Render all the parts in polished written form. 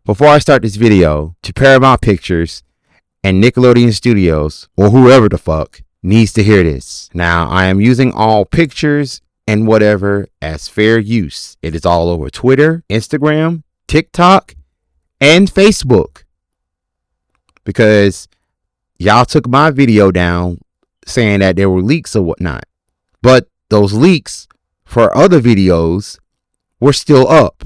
before I start this video, to Paramount Pictures and Nickelodeon Studios, or whoever the fuck, needs to hear this. Now, I am using all pictures and whatever as fair use. It is all over Twitter, Instagram, TikTok, and Facebook. Because y'all took my video down saying that there were leaks or whatnot. But those leaks for other videos were still up.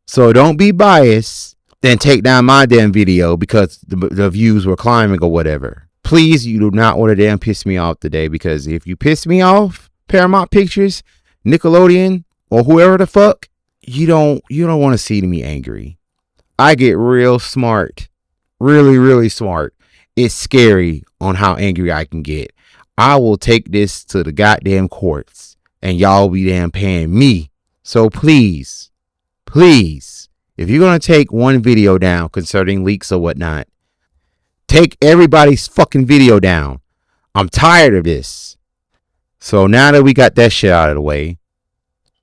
So don't be biased and take down my damn video because the views were climbing or whatever. Please, you do not want to damn piss me off today, because if you piss me off, Paramount Pictures, Nickelodeon, or whoever the fuck, you don't want to see me angry. I get real smart. Really, really smart. It's scary on how angry I can get. I will take this to the goddamn courts and y'all be damn paying me. So please, if you're going to take one video down concerning leaks or whatnot, take everybody's fucking video down. I'm tired of this. So now that we got that shit out of the way,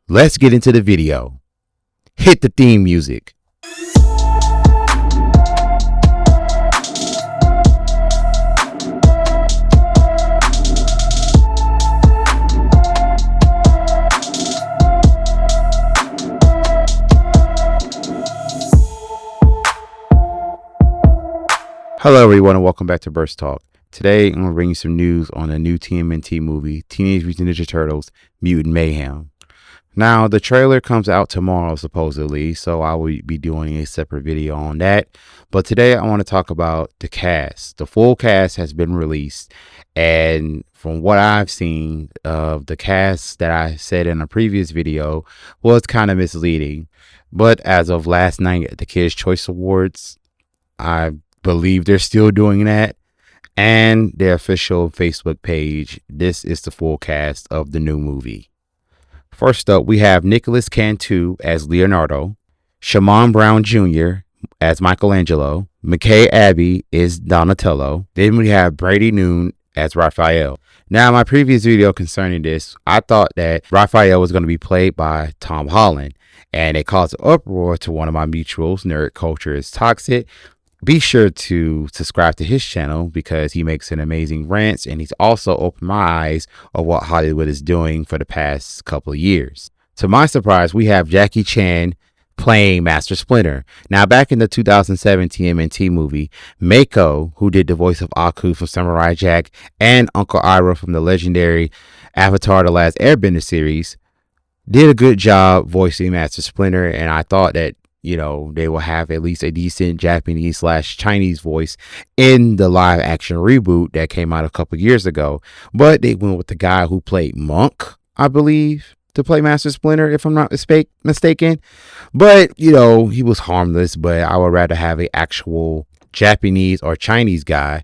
let's get into the video. Hit the theme music. Hello everyone and welcome back to Burst Talk. Today I'm going to bring you some news on the new TMNT movie, Teenage Mutant Ninja Turtles, Mutant Mayhem. Now the trailer comes out tomorrow supposedly, so I will be doing a separate video on that. But today I want to talk about the cast. The full cast has been released, and from what I've seen of the cast that I said in a previous video was kind of misleading. But as of last night at the Kids' Choice Awards, I believe they're still doing that, and their official Facebook page, this is the full cast of the new movie. First up, we have Nicholas Cantu as Leonardo, Shamon Brown Jr. as Michelangelo, McKay Abbey is Donatello, then we have Brady Noon as Raphael. Now, my previous video concerning this, I thought that Raphael was going to be played by Tom Holland, and it caused an uproar to one of my mutuals, Nerd Culture is Toxic. Be sure to subscribe to his channel because he makes an amazing rants, and he's also opened my eyes of what Hollywood is doing for the past couple of years. To my surprise, we have Jackie Chan playing Master Splinter. Now, back in the 2007 TMNT movie, Mako, who did the voice of Aku from Samurai Jack and Uncle Iroh from the legendary Avatar: The Last Airbender series, did a good job voicing Master Splinter, and I thought that they will have at least a decent Japanese/Chinese voice in the live action reboot that came out a couple years ago. But they went with the guy who played Monk, I believe, to play Master Splinter, if I'm not mistaken. But, he was harmless, but I would rather have an actual Japanese or Chinese guy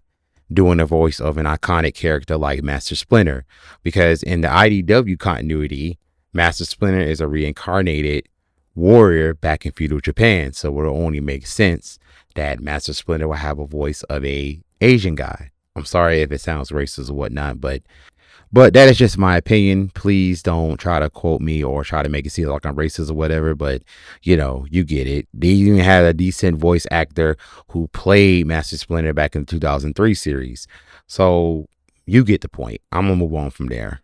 doing the voice of an iconic character like Master Splinter. Because in the IDW continuity, Master Splinter is a reincarnated warrior back in feudal Japan, so it will only make sense that Master Splinter will have a voice of a Asian guy. I'm sorry if it sounds racist or whatnot, but that is just my opinion. Please don't try to quote me or try to make it seem like I'm racist or whatever, but you get it. They even had a decent voice actor who played Master Splinter back in the 2003 series, so you get the point. I'm gonna move on from there.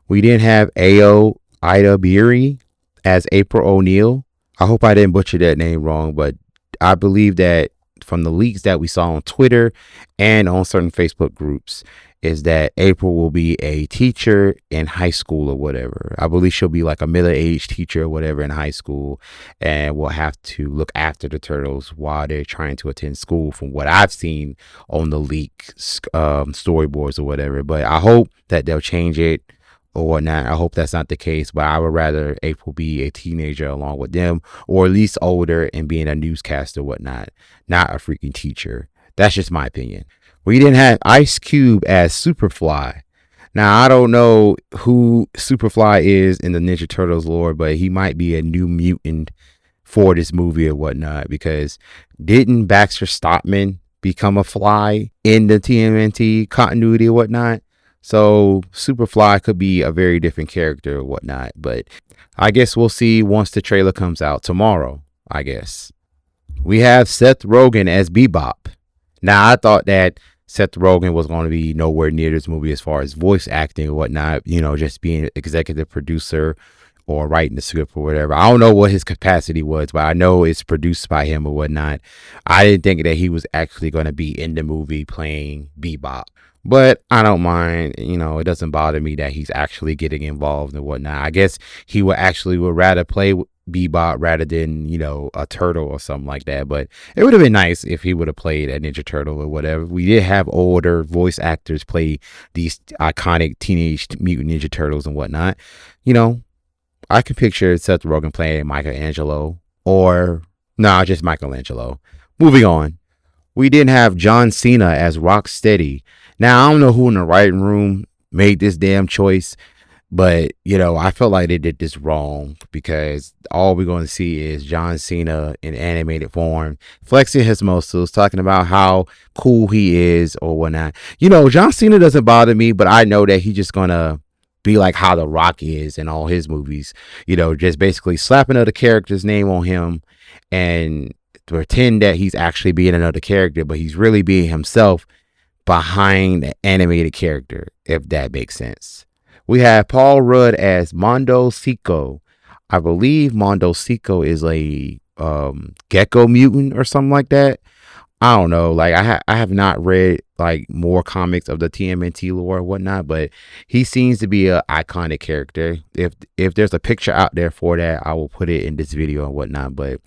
We then have Ayo Idabiri as April O'Neil. I hope I didn't butcher that name wrong, but I believe that from the leaks that we saw on Twitter and on certain Facebook groups is that April will be a teacher in high school or whatever. I believe she'll be like a middle-aged teacher or whatever in high school, and will have to look after the turtles while they're trying to attend school, from what I've seen on the leak storyboards or whatever. But I hope that they'll change it or whatnot. I hope that's not the case, but I would rather April be a teenager along with them, or at least older and being a newscaster or whatnot, not a freaking teacher. That's just my opinion. We didn't have Ice Cube as Superfly. Now, I don't know who Superfly is in the Ninja Turtles lore, but he might be a new mutant for this movie or whatnot, because didn't Baxter Stockman become a fly in the TMNT continuity or whatnot? So Superfly could be a very different character or whatnot, but I guess we'll see once the trailer comes out tomorrow, I guess. We have Seth Rogen as Bebop. Now, I thought that Seth Rogen was going to be nowhere near this movie as far as voice acting or whatnot, just being executive producer or writing the script or whatever. I don't know what his capacity was, but I know it's produced by him or whatnot. I didn't think that he was actually going to be in the movie playing Bebop. But I don't mind, it doesn't bother me that he's actually getting involved and whatnot. I guess he would rather play Bebop rather than, a turtle or something like that. But it would have been nice if he would have played a Ninja Turtle or whatever. We did have older voice actors play these iconic Teenage Mutant Ninja Turtles and whatnot. I can picture Seth Rogen playing Michelangelo just Michelangelo. Moving on. We didn't have John Cena as Rocksteady. Now, I don't know who in the writing room made this damn choice, but, I felt like they did this wrong because all we're going to see is John Cena in animated form, flexing his muscles, talking about how cool he is or whatnot. John Cena doesn't bother me, but I know that he's just going to be like how The Rock is in all his movies, just basically slap another character's name on him and pretend that he's actually being another character, but he's really being himself behind the animated character, if that makes sense. We have Paul Rudd as Mondo Seco. I believe Mondo Seco is a gecko mutant or something like that. I don't know. Like I have not read like more comics of the TMNT lore or whatnot, but he seems to be an iconic character. If there's a picture out there for that, I will put it in this video and whatnot. But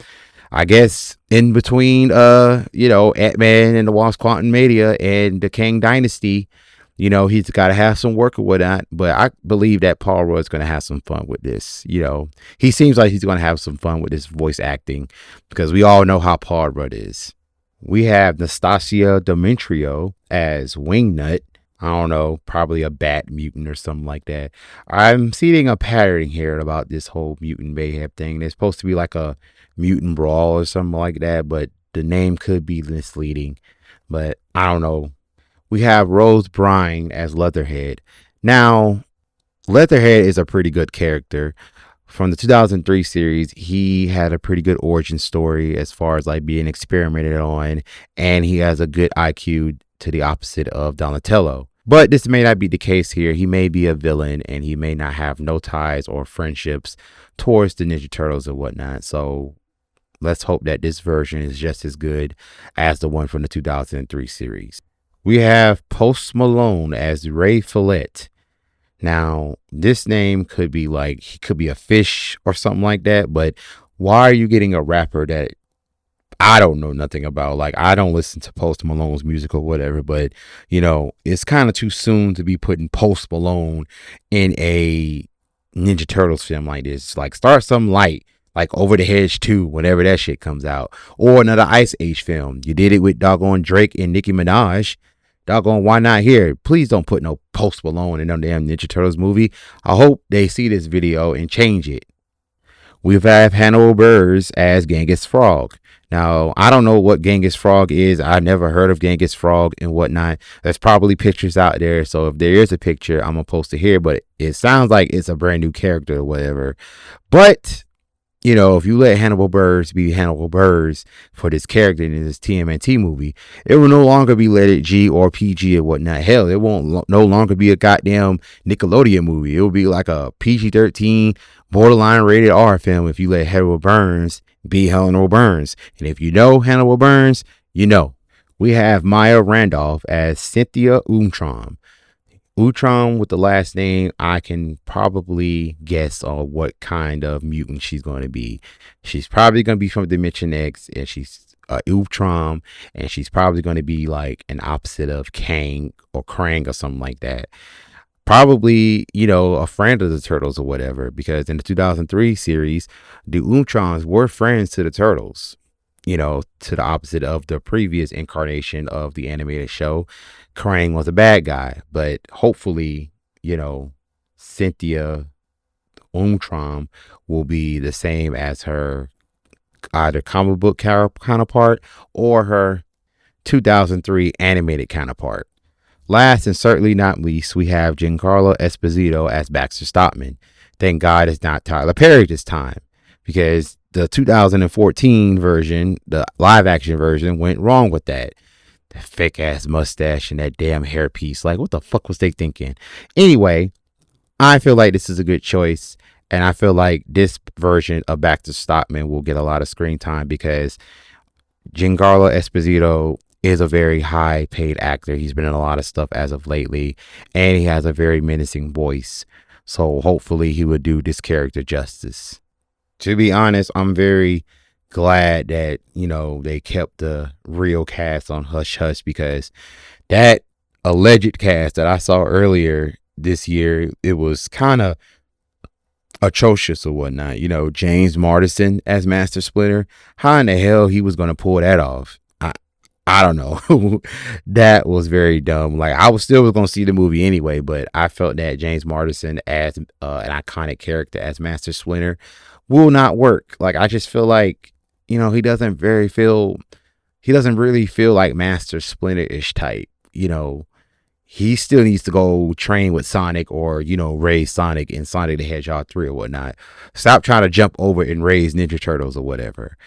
I guess in between, Ant-Man and the Wasp Quantumania and the Kang Dynasty, he's got to have some work or whatnot. But I believe that Paul Rudd's going to have some fun with this. He seems like he's going to have some fun with this voice acting because we all know how Paul Rudd is. We have Nastasia Demetrio as Wingnut. I don't know, probably a bat mutant or something like that. I'm seeing a pattern here about this whole Mutant Mayhem thing. There's supposed to be like a mutant brawl or something like that, but the name could be misleading. But I don't know. We have Rose Byrne as Leatherhead. Now, Leatherhead is a pretty good character. From the 2003 series, he had a pretty good origin story as far as like being experimented on, and he has a good IQ to the opposite of Donatello. But this may not be the case here. He may be a villain and he may not have no ties or friendships towards the Ninja Turtles or whatnot. So let's hope that this version is just as good as the one from the 2003 series. We have Post Malone as Ray Fillet. Now, this name could be like, he could be a fish or something like that, but why are you getting a rapper that I don't know nothing about? Like, I don't listen to Post Malone's music or whatever, but, it's kind of too soon to be putting Post Malone in a Ninja Turtles film like this. Like, start something light, like Over the Hedge 2, whenever that shit comes out, or another Ice Age film. You did it with doggone Drake and Nicki Minaj. Doggone, why not here? Please don't put no Post Malone in no damn Ninja Turtles movie. I hope they see this video and change it. We have Hannibal Buress as Genghis Frog. Now, I don't know what Genghis Frog is. I never heard of Genghis Frog and whatnot. There's probably pictures out there. So if there is a picture, I'm going to post it here. But it sounds like it's a brand new character or whatever. But if you let Hannibal Buress be Hannibal Buress for this character in this TMNT movie, it will no longer be rated G or PG or whatnot. Hell, it won't no longer be a goddamn Nickelodeon movie. It will be like a PG-13 borderline rated R film if you let Hannibal Buress be Hannibal Buress. And if you know Hannibal Buress, you know. We have Maya Randolph as Cynthia Utrom. Utrom with the last name, I can probably guess on what kind of mutant she's going to be. She's probably going to be from Dimension X, and she's Utrom, and she's probably going to be like an opposite of Kang or Krang or something like that. Probably, a friend of the Turtles or whatever, because in the 2003 series, the Utroms were friends to the Turtles. To the opposite of the previous incarnation of the animated show. Krang was a bad guy, but hopefully, Cynthia Utrom will be the same as her either comic book counterpart or her 2003 animated counterpart. Last and certainly not least, we have Giancarlo Esposito as Baxter Stockman. Thank God it's not Tyler Perry this time, because the 2014 version, the live action version, went wrong with that. That fake ass mustache and that damn hairpiece. Like, what the fuck was they thinking? Anyway, I feel like this is a good choice. And I feel like this version of Baxter Stockman will get a lot of screen time because Giancarlo Esposito is a very high paid actor. He's been in a lot of stuff as of lately, and he has a very menacing voice. So hopefully he would do this character justice. To be honest, I'm very glad that, they kept the real cast on Hush Hush, because that alleged cast that I saw earlier this year, it was kind of atrocious or whatnot. James Marsden as Master Splinter. How in the hell he was going to pull that off? I don't know. That was very dumb. Like, I was going to see the movie anyway, but I felt that James Marsden as an iconic character as Master Splinter will not work. Like, I just feel like, he doesn't really feel like Master Splinter-ish type. He still needs to go train with Sonic or, raise Sonic in Sonic the Hedgehog 3 or whatnot. Stop trying to jump over and raise Ninja Turtles or whatever.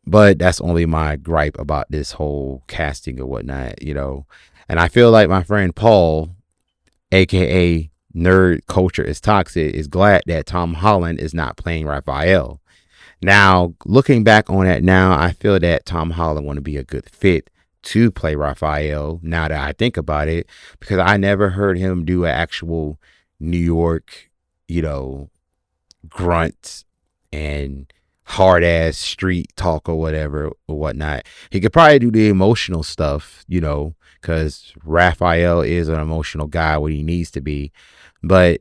But that's only my gripe about this whole casting or whatnot, And I feel like my friend Paul, aka Nerd Culture is Toxic, is glad that Tom Holland is not playing Raphael. Now, looking back on that now, I feel that Tom Holland want to be a good fit to play Raphael, now that I think about it, because I never heard him do an actual New York, grunt and hard ass street talk or whatever or whatnot. He could probably do the emotional stuff, because Raphael is an emotional guy when he needs to be. But,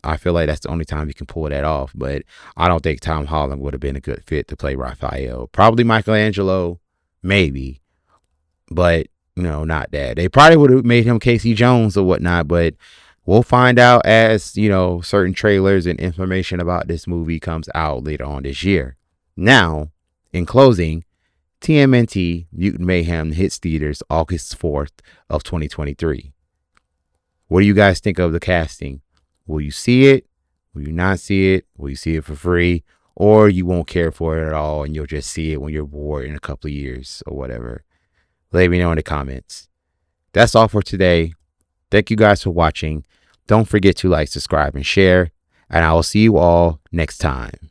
I feel like that's the only time he can pull that off. But I don't think Tom Holland would have been a good fit to play Raphael. Probably Michelangelo, maybe. But, not that. They probably would have made him Casey Jones or whatnot. But we'll find out as, certain trailers and information about this movie comes out later on this year. Now, in closing, TMNT Mutant Mayhem hits theaters August 4th of 2023. What do you guys think of the casting? Will you see it? Will you not see it? Will you see it for free? Or you won't care for it at all and you'll just see it when you're bored in a couple of years or whatever? Let me know in the comments. That's all for today. Thank you guys for watching. Don't forget to like, subscribe, and share. And I will see you all next time.